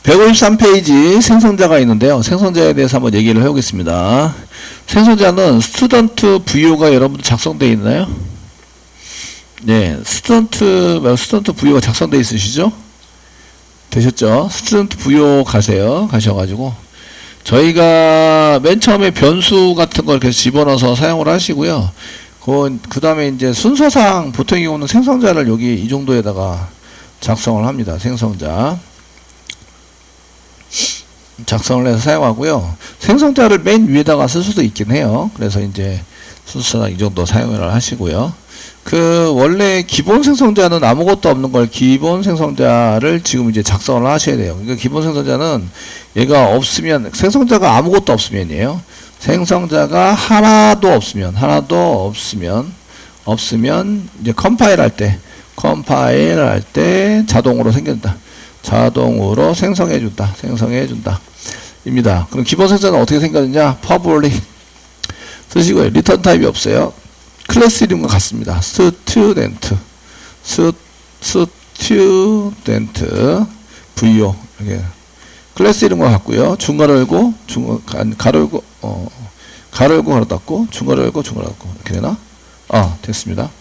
153페이지 생성자가 있는데요. 생성자에 대해서 한번 얘기를 해보겠습니다. 생성자는 스튜던트 VO가 여러분들 작성되어 있나요? 네, 스튜던트 VO가 작성되어 있으시죠? 되셨죠? 스튜던트 VO 가세요. 가셔가지고 저희가 맨 처음에 변수 같은 걸 이렇게 집어넣어서 사용을 하시고요. 그 다음에 이제 순서상 보통 경우는 생성자를 여기 이 정도에다가 작성을 합니다. 생성자 작성을 해서 사용하고요. 생성자를 맨 위에다가 쓸 수도 있긴 해요. 그래서 이제 순서상 이 정도 사용을 하시고요. 원래 기본 생성자는 아무것도 없는 걸 기본 생성자를 지금 이제 작성을 하셔야 돼요. 그러니까 기본 생성자는 얘가 없으면, 생성자가 아무것도 없으면이에요. 생성자가 하나도 없으면 이제 컴파일 할 때 자동으로 생긴다. 자동으로 생성해준다. 입니다. 그럼 기본 생성자는 어떻게 생겼느냐? public 쓰시고요. 리턴 타입이 없어요. 클래스 이름과 같습니다. student VO 이렇게 클래스 이름과 같고요. 중괄호 열고 가로 열고 가로 닫고 중괄호 열고 중괄호 닫고 이렇게 되나? 됐습니다.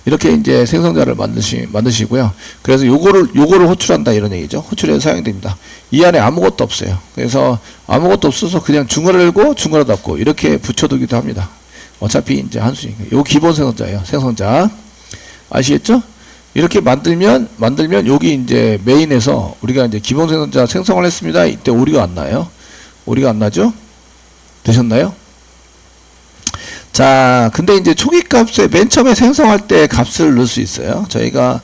이렇게 이제 생성자를 만드시고요. 그래서 요거를 호출한다 이런 얘기죠. 호출해서 사용됩니다. 이 안에 아무것도 없어요. 그래서 아무것도 없어서 그냥 중괄호 열고 중괄호 닫고 이렇게 붙여두기도 합니다. 어차피 이제 한 수니까. 요 기본 생성자예요. 생성자. 아시겠죠? 이렇게 만들면 여기 이제 메인에서 우리가 이제 기본 생성자 생성을 했습니다. 이때 오리가 안 나요. 오리가 안 나죠? 되셨나요? 자, 근데 이제 초기 값에 맨 처음에 생성할 때 값을 넣을 수 있어요. 저희가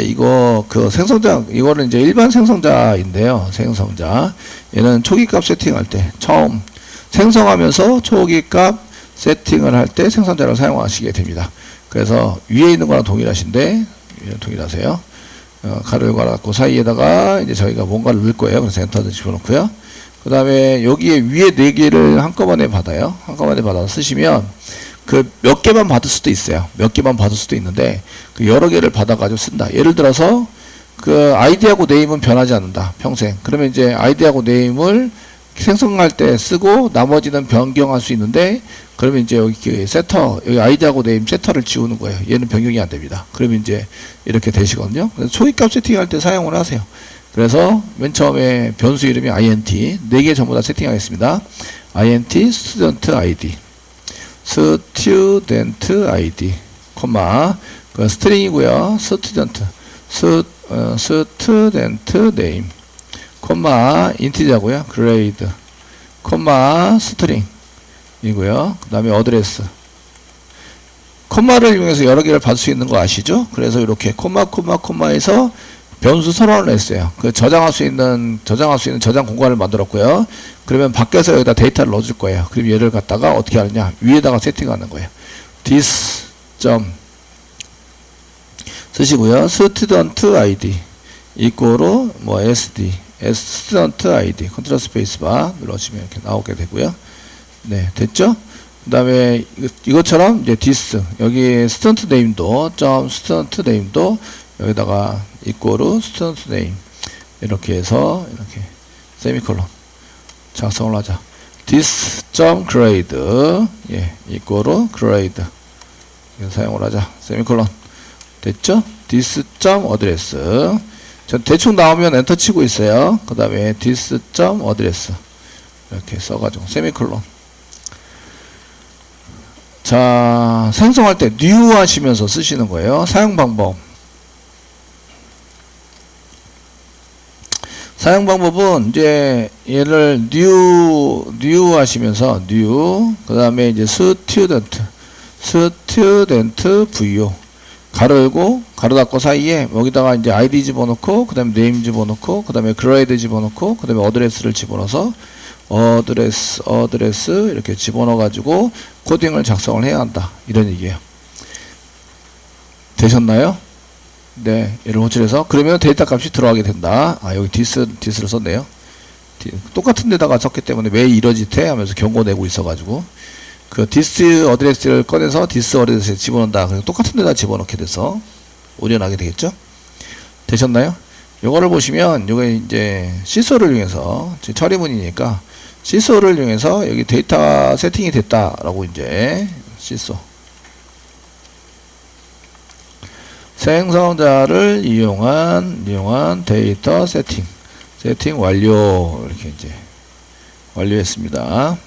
이거 생성자 이거는 이제 일반 생성자인데요. 생성자. 얘는 초기 값 세팅할 때 처음 생성하면서 초기 값 세팅을 할 때 생성자를 사용하시게 됩니다. 그래서 위에 있는 거랑 동일하신데 동일하세요. 가로 열고 닫고 사이에다가 이제 저희가 뭔가를 넣을 거예요. 그래서 엔터를 집어넣고요. 그 다음에 여기에 위에 4개를 한꺼번에 받아요. 한꺼번에 받아서 쓰시면 몇 개만 받을 수도 있어요. 몇 개만 받을 수도 있는데 여러 개를 받아가지고 쓴다. 예를 들어서 아이디하고 네임은 변하지 않는다. 평생. 그러면 이제 아이디하고 네임을 생성할 때 쓰고 나머지는 변경할 수 있는데 그러면 이제 여기 여기 아이디하고 네임 세터를 지우는 거예요. 얘는 변경이 안 됩니다. 그러면 이제 이렇게 되시거든요. 그래서 초기값 세팅할 때 사용을 하세요. 그래서 맨 처음에 변수 이름이 int 4개 전부 다 세팅하겠습니다. int student id 콤마 스트링이고요. student name 콤마 인티저고요. grade 콤마 스트링 이고요. 그 다음에 어드레스 콤마를 이용해서 여러 개를 받을 수 있는 거 아시죠? 그래서 이렇게 콤마에서 변수 선언을 했어요. 저장할 수 있는 저장 공간을 만들었고요. 그러면 밖에서 여기다 데이터를 넣어줄 거예요. 그럼 얘를 갖다가 어떻게 하느냐? 위에다가 세팅하는 거예요. this 쓰시고요. student id 이꼬로 sd student id 컨트롤 스페이스바 눌러주시면 이렇게 나오게 되고요. 네, 됐죠? 그 다음에 이것처럼 이제 this 여기 student name도 여기다가 이꼬로 student name 이렇게 해서 이렇게 세미콜론 작성을 하자. this.grade 이꼬로 grade 사용을 하자. 세미콜론 됐죠? this.address 전 대충 나오면 엔터 치고 있어요. 그 다음에 this.address 이렇게 써가지고 세미콜론. 자, 생성할 때 new 하시면서 쓰시는 거예요. 사용 방법은 이제 얘를 new 하시면서 new 그 다음에 이제 student VO 가로 열고 가로 닫고 사이에 여기다가 이제 id 집어넣고 그 다음에 name 집어넣고 그 다음에 grade 집어넣고 그 다음에 어드레스를 집어넣어서 어드레스 이렇게 집어넣어 가지고 코딩을 작성을 해야 한다 이런 얘기예요. 되셨나요? 네, 얘를 호출해서 그러면 데이터 값이 들어가게 된다. 여기 this를 썼네요. 똑같은 데다가 썼기 때문에 왜 이러지태 하면서 경고 내고 있어 가지고 this 어드레스를 꺼내서 this 어드레스에 집어넣는다. 그래서 똑같은 데다 집어넣게 돼서 오류나게 되겠죠? 되셨나요? 요거를 보시면 요게 이제 시소를 이용해서 처리문이니까 시소를 이용해서 여기 데이터 세팅이 됐다라고 이제 시소 생성자를 이용한 데이터 세팅 완료 이렇게 이제 완료했습니다.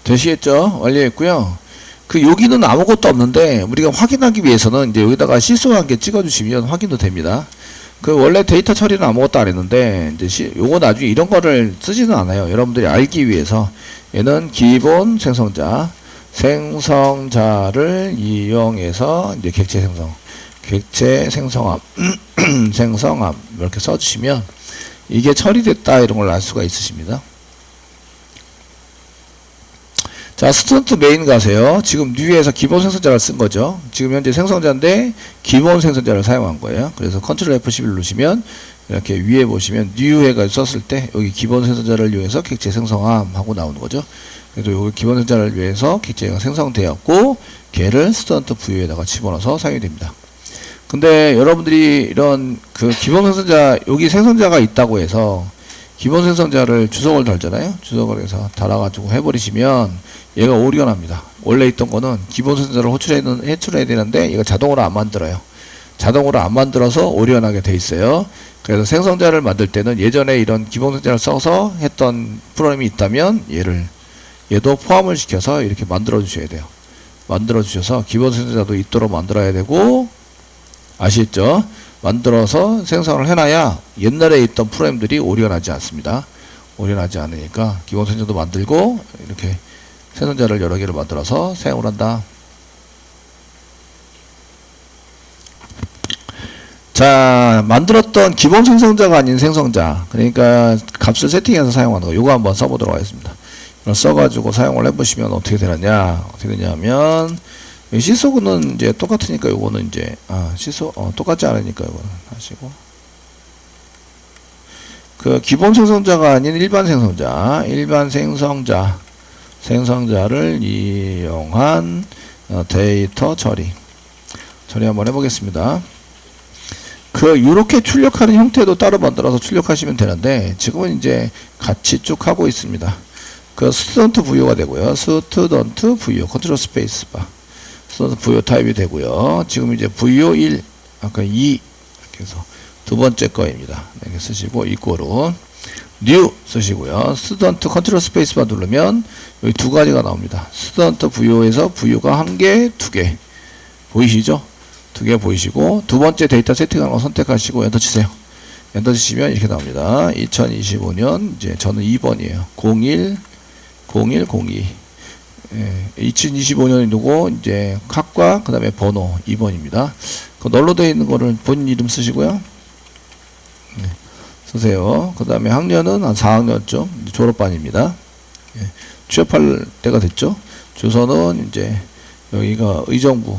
되시겠죠? 완료했고요. 그 여기는 아무것도 없는데 우리가 확인하기 위해서는 이제 여기다가 시소 한 개 찍어주시면 확인도 됩니다. 그 원래 데이터 처리는 아무것도 안 했는데 이제 요거 나중에 이런 거를 쓰지는 않아요. 여러분들이 알기 위해서 얘는 기본 생성자를 이용해서 이제 객체 생성함 생성함 이렇게 써주시면 이게 처리됐다 이런 걸 알 수가 있으십니다. 자, 스튜던트 메인 가세요. 지금 뉴에서 기본 생성자를 쓴 거죠. 지금 현재 생성자인데 기본 생성자를 사용한 거예요. 그래서 컨트롤 F11 누르시면 이렇게 위에 보시면 뉴 해가지고 썼을 때 여기 기본 생성자를 이용해서 객체 생성함 하고 나오는 거죠. 그래서 여기 기본 생성자를 위해서 객체가 생성되었고 걔를 스튜던트 부유에다가 집어넣어서 사용이 됩니다. 근데 여러분들이 이런 그 기본 생성자 여기 생성자가 있다고 해서 기본 생성자를 주석을 달잖아요. 주석을 해서 달아가지고 해버리시면 얘가 오류가 납니다. 원래 있던 거는 기본 생성자를 호출해야 되는데 얘가 자동으로 안 만들어요. 자동으로 안 만들어서 오류가 나게 돼 있어요. 그래서 생성자를 만들 때는 예전에 이런 기본 생성자를 써서 했던 프로그램이 있다면 얘도 포함을 시켜서 이렇게 만들어 주셔야 돼요. 만들어 주셔서 기본 생성자도 있도록 만들어야 되고 아시겠죠? 만들어서 생성을 해놔야 옛날에 있던 프로그램들이 오류가 나지 않습니다. 오류가 나지 않으니까 기본 생성자도 만들고 이렇게 생성자를 여러 개를 만들어서 사용을 한다. 자, 만들었던 기본 생성자가 아닌 생성자, 그러니까 값을 세팅해서 사용하는 거, 요거 한번 써보도록 하겠습니다. 이걸 써가지고 사용을 해보시면 어떻게 되느냐, 어떻게 되냐면 시소는 이제 똑같으니까 요거는 이제 시소 똑같지 않으니까 요거는 하시고 그 기본 생성자가 아닌 일반 생성자를 이용한 데이터 처리 한번 해보겠습니다. 요렇게 출력하는 형태도 따로 만들어서 출력하시면 되는데 지금은 이제 같이 쭉 하고 있습니다. 그 스튜던트 부여가 되고요. 스튜던트 부여 컨트롤 스페이스 바 스튜던트 부여 타입이 되고요. 지금 이제 부여 1 아까 2 이렇게 해서 두 번째 거입니다. 이렇게 쓰시고 이꼬로 뉴 쓰시고요. 스튜던트 컨트롤 스페이스바 누르면 여기 두 가지가 나옵니다. 스튜던트 부여에서 부여가 한 개, 두 개 보이시죠? 두 개 보이시고 두 번째 데이터 세팅하는 거 선택하시고 엔터 치세요. 엔터 치시면 이렇게 나옵니다. 2025년 이제 저는 2번이에요. 0102 2025년이고 이제 학과 그 다음에 번호 2번입니다. 그 널로 되어 있는 거를 본인 이름 쓰시고요. 쓰세요. 그 다음에 학년은 한 4학년쯤 졸업반입니다. 취업할 때가 됐죠. 주소는 이제 여기가 의정부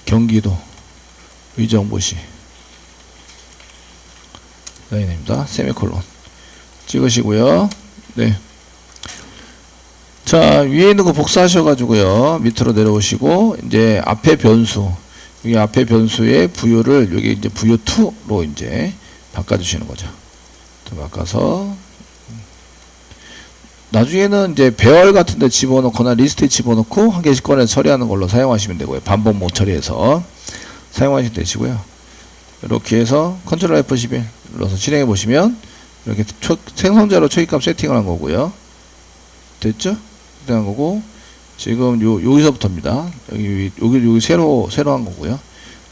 경기도 의정부시 라인입니다. 세미콜론 찍으시고요. 네. 자, 위에 있는 거 복사하셔가지고요. 밑으로 내려오시고, 이제 앞에 변수, 여기 앞에 변수의 부여를 여기 이제 부여 2로 이제 바꿔주시는 거죠. 또 바꿔서, 나중에는 이제 배열 같은 데 집어넣거나 리스트에 집어넣고 한 개씩 꺼내서 처리하는 걸로 사용하시면 되고요. 반복 못 처리해서 사용하시면 되시고요. 이렇게 해서 컨트롤 F11 눌러서 실행해 보시면 이렇게 생성자로 초기값 세팅을 한 거고요. 됐죠? 세팅한 거고 지금 여기서부터입니다. 여기 새로 한 거고요.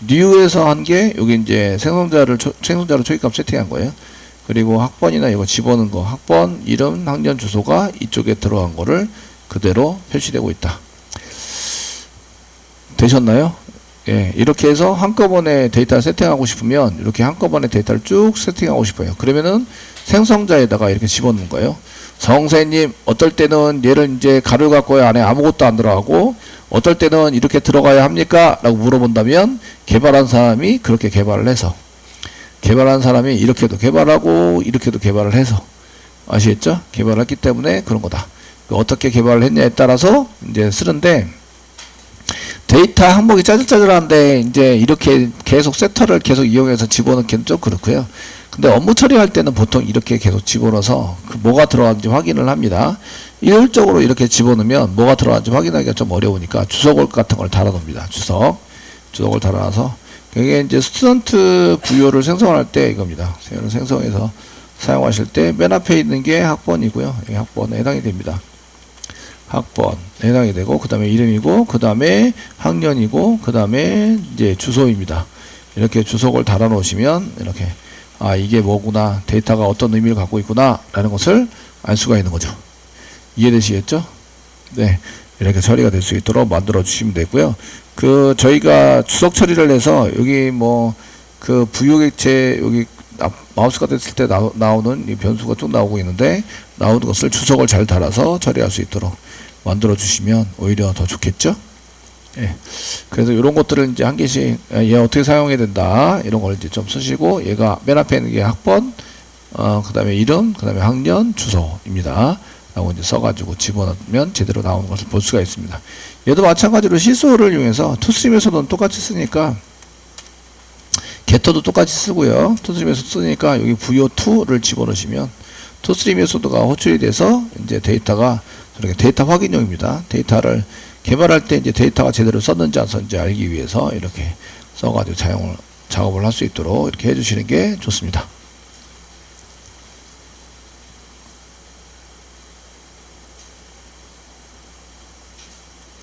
new에서 한 게 여기 이제 생성자로 초기값 세팅한 거예요. 그리고 학번이나 이거 집어넣은 거 학번, 이름, 학년, 주소가 이쪽에 들어간 거를 그대로 표시되고 있다. 되셨나요? 예, 이렇게 해서 한꺼번에 데이터를 세팅하고 싶으면 이렇게 한꺼번에 데이터를 쭉 세팅하고 싶어요. 그러면은 생성자에다가 이렇게 집어넣는 거예요. 선생님, 어떨 때는 얘를 이제 가로 갖고요. 안에 아무것도 안 들어가고 어떨 때는 이렇게 들어가야 합니까? 라고 물어본다면 개발한 사람이 그렇게 개발을 해서 개발한 사람이 이렇게도 개발하고 이렇게도 개발을 해서 아시겠죠? 개발했기 때문에 그런 거다. 어떻게 개발을 했냐에 따라서 이제 쓰는데, 데이터 항목이 짜잘짜잘한데 이제 이렇게 계속 세터를 계속 이용해서 집어넣기는 좀 그렇고요. 근데 업무 처리할 때는 보통 이렇게 계속 집어넣어서 그 뭐가 들어갔는지 확인을 합니다. 일률적으로 이렇게 집어넣으면 뭐가 들어갔는지 확인하기가 좀 어려우니까 주석을 같은 걸 달아놓습니다. 주석을 달아놔서 이게 이제 스튜던트 부여를 생성할 때 이겁니다. 이걸 생성해서 사용하실 때 맨 앞에 있는 게 학번이고요. 이 학번에 해당이 됩니다. 학번 해당이 되고, 그 다음에 이름이고, 그 다음에 학년이고, 그 다음에 이제 주소입니다. 이렇게 주석을 달아 놓으시면 이렇게 아, 이게 뭐구나, 데이터가 어떤 의미를 갖고 있구나 라는 것을 알 수가 있는 거죠. 이해되시겠죠? 네, 이렇게 처리가 될 수 있도록 만들어 주시면 되고요. 그 저희가 주석 처리를 해서 여기 뭐 그 부유객체 여기 마우스가 됐을 때 나오는 이 변수가 쭉 나오고 있는데, 나오는 것을 주석을 잘 달아서 처리할 수 있도록 만들어 주시면 오히려 더 좋겠죠. 예. 그래서 이런 것들을 이제 한 개씩 얘 어떻게 사용해야 된다 이런 걸 이제 좀 쓰시고, 얘가 맨 앞에 있는 게 학번, 그 다음에 이름, 그 다음에 학년, 주소입니다. 라고 이제 써가지고 집어넣으면 제대로 나오는 것을 볼 수가 있습니다. 얘도 마찬가지로 시소를 이용해서 투스트림 메소드는 똑같이 쓰니까 게터도 똑같이 쓰고요. 투스트림 메소드 쓰니까 여기 부요2를 집어넣으시면 투스트림 메소드가 호출이 돼서 이제 데이터가 저렇게 데이터 확인용입니다. 데이터를 개발할 때 이제 데이터가 제대로 썼는지 안 썼는지 알기 위해서 이렇게 써가지고 작업을 할 수 있도록 이렇게 해주시는 게 좋습니다.